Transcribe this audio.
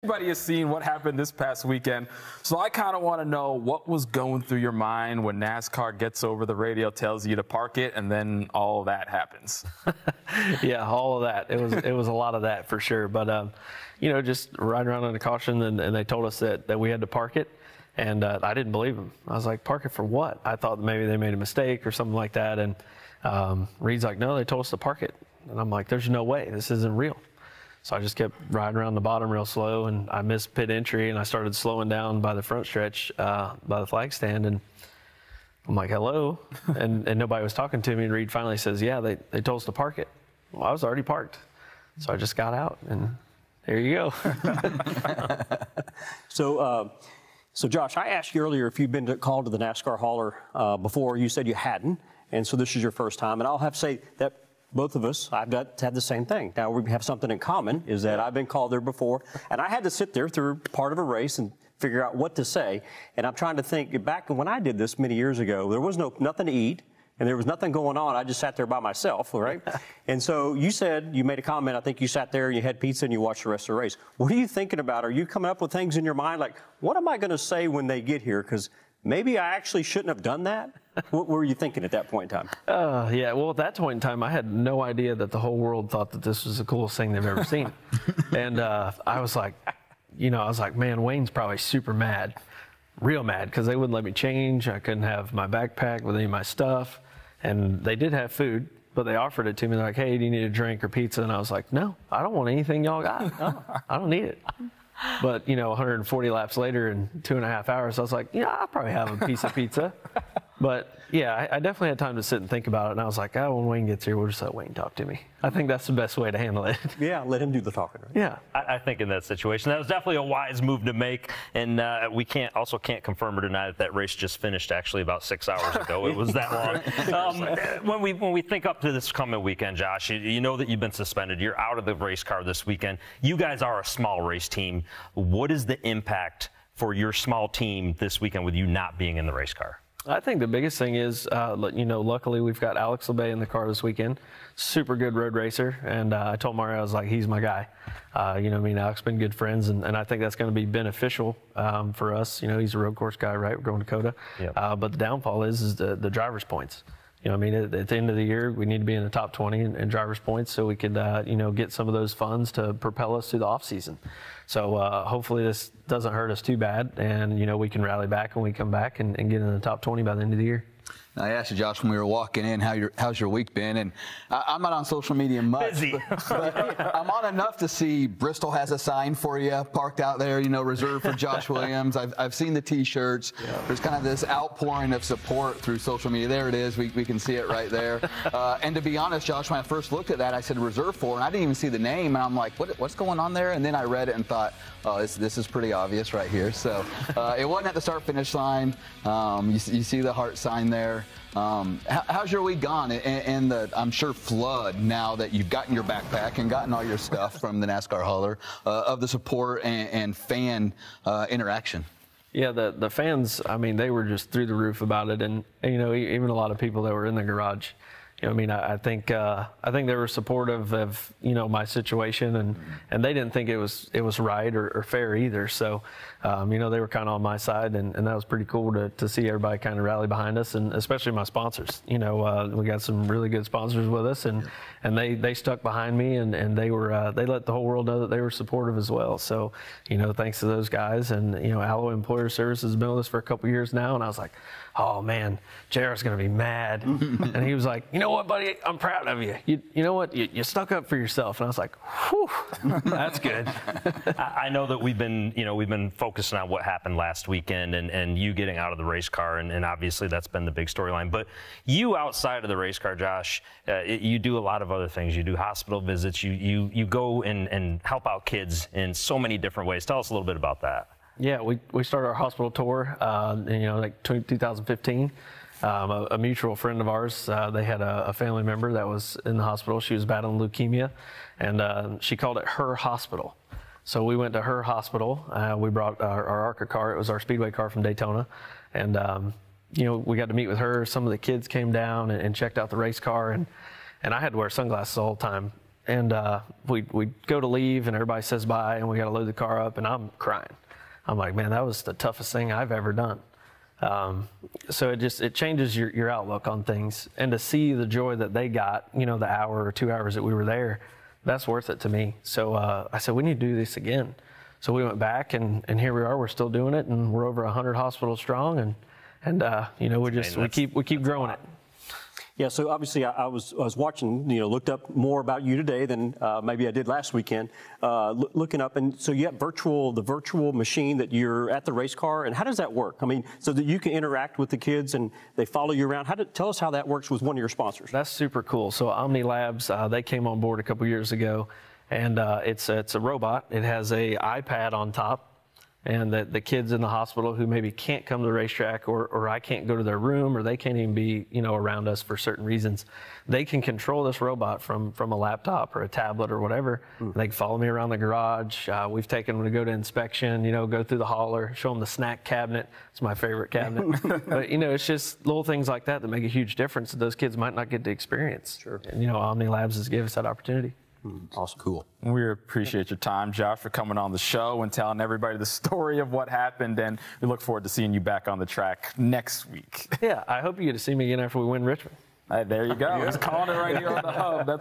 Everybody has seen what happened this past weekend, so I kind of want to know what was going through your mind when NASCAR gets over the radio, tells you to park it, and then all that happens. Yeah, all of that. It was a lot of that for sure. But just riding around on the caution, and they told us that we had to park it, and I didn't believe them. I was like, park it for what? I thought maybe they made a mistake or something like that. And Reed's like, no, they told us to park it, and I'm like, there's no way, this isn't real. So I just kept riding around the bottom real slow, and I missed pit entry, and I started slowing down by the front stretch by the flag stand, and I'm like, hello, and nobody was talking to me, and Reed finally says, yeah, they told us to park it. Well, I was already parked, so I just got out, and there you go. So Josh, I asked you earlier if you'd been called to the NASCAR hauler before. You said you hadn't, and so this is your first time, and I'll have to say that both of us, I've had the same thing. Now, we have something in common, is that I've been called there before, and I had to sit there through part of a race and figure out what to say. And I'm trying to think, back when I did this many years ago, there was nothing to eat, and there was nothing going on. I just sat there by myself, right? And so you said, you made a comment, I think you sat there and you had pizza and you watched the rest of the race. What are you thinking about? Are you coming up with things in your mind like, what am I going to say when they get here? Because maybe I actually shouldn't have done that. What were you thinking at that point in time? Yeah, well, at that point in time, I had no idea that the whole world thought that this was the coolest thing they've ever seen. And I was like, man, Wayne's probably super mad, real mad, because they wouldn't let me change. I couldn't have my backpack with any of my stuff. And they did have food, but they offered it to me. They're like, hey, do you need a drink or pizza? And I was like, no, I don't want anything y'all got. No, I don't need it. But, 140 laps later in 2.5 hours, I was like, I'll probably have a piece of pizza. But, yeah, I definitely had time to sit and think about it. And I was like, when Wayne gets here, we'll just let Wayne talk to me. I think that's the best way to handle it. Yeah, let him do the talking, right? Yeah. I think in that situation, that was definitely a wise move to make. And we can't confirm or deny that race just finished actually about 6 hours ago. It was that long. When we think up to this coming weekend, Josh, you know that you've been suspended. You're out of the race car this weekend. You guys are a small race team. What is the impact for your small team this weekend with you not being in the race car? I think the biggest thing is, luckily we've got Alex LeBay in the car this weekend. Super good road racer. And I told Mario, I was like, he's my guy. Alex been good friends, and I think that's going to be beneficial for us. He's a road course guy, right? We're going to Dakota. Yep. But the downfall is the driver's points. At the end of the year, we need to be in the top 20 in driver's points so we could, get some of those funds to propel us through the off season. So hopefully this doesn't hurt us too bad, and, we can rally back when we come back and get in the top 20 by the end of the year. I asked you, Josh, when we were walking in, how's your week been? And I'm not on social media much. Busy. But I'm on enough to see Bristol has a sign for you parked out there, reserved for Josh Williams. I've seen the T-shirts. Yeah. There's kind of this outpouring of support through social media. There it is. We can see it right there. And to be honest, Josh, when I first looked at that, I said reserved for, and I didn't even see the name. And I'm like, what's going on there? And then I read it and thought, oh, this is pretty obvious right here. So it wasn't at the start-finish line. You see the heart sign there. How's your week gone and the, I'm sure, flood now that you've gotten your backpack and gotten all your stuff from the NASCAR hauler of the support and fan interaction? Yeah, the fans, they were just through the roof about it. And even a lot of people that were in the garage. I think they were supportive of my situation, and they didn't think it was right or fair either. So they were kind of on my side, and that was pretty cool to see everybody kind of rally behind us, and especially my sponsors. We got some really good sponsors with us, and they stuck behind me, and they let the whole world know that they were supportive as well. So thanks to those guys, and Alloy Employer Services has been with us for a couple years now, and I was like, oh man, JR's gonna be mad. And he was like, you know what, buddy, I'm proud of you. You know what, you stuck up for yourself. And I was like, whew, that's good. I know that we've been focusing on what happened last weekend and you getting out of the race car, and obviously that's been the big storyline. But you outside of the race car, Josh, you do a lot of other ththings. You do hospital visits. You go and help out kids in so many different ways. Tell us a little bit about that. Yeah, we started our hospital tour, 2015. A mutual friend of ours, they had a family member that was in the hospital. She was battling leukemia, and she called it her hospital. So we went to her hospital. We brought our ARCA car. It was our Speedway car from Daytona, and we got to meet with her. Some of the kids came down and checked out the race car, and I had to wear sunglasses all the time. And we go to leave, and everybody says bye, and we got to load the car up, and I'm crying. I'm like, man, that was the toughest thing I've ever done. So it changes your outlook on things, and to see the joy that they got, the hour or 2 hours that we were there, that's worth it to me. So I said, we need to do this again. So we went back, and here we are. We're still doing it, and we're over 100 hospitals strong, and we keep growing it. Yeah, so obviously I was watching, looked up more about you today than maybe I did last weekend, looking up. And so you have the virtual machine that you're at the race car. And how does that work? I mean, so that you can interact with the kids and they follow you around. Tell us how that works with one of your sponsors. That's super cool. So Omni Labs, they came on board a couple years ago, and it's a robot. It has a iPad on top. And the kids in the hospital who maybe can't come to the racetrack, or I can't go to their room, or they can't even be, around us for certain reasons, they can control this robot from a laptop or a tablet or whatever. They can follow me around the garage. We've taken them to go to inspection, go through the hauler, show them the snack cabinet. It's my favorite cabinet. But, it's just little things like that make a huge difference that those kids might not get to experience. Sure. And, Omni Labs has given us that opportunity. Awesome. Cool. We appreciate your time, Josh, for coming on the show and telling everybody the story of what happened. And we look forward to seeing you back on the track next week. Yeah, I hope you get to see me again after we win Richmond. There you go. He's calling it right here on the hub. That's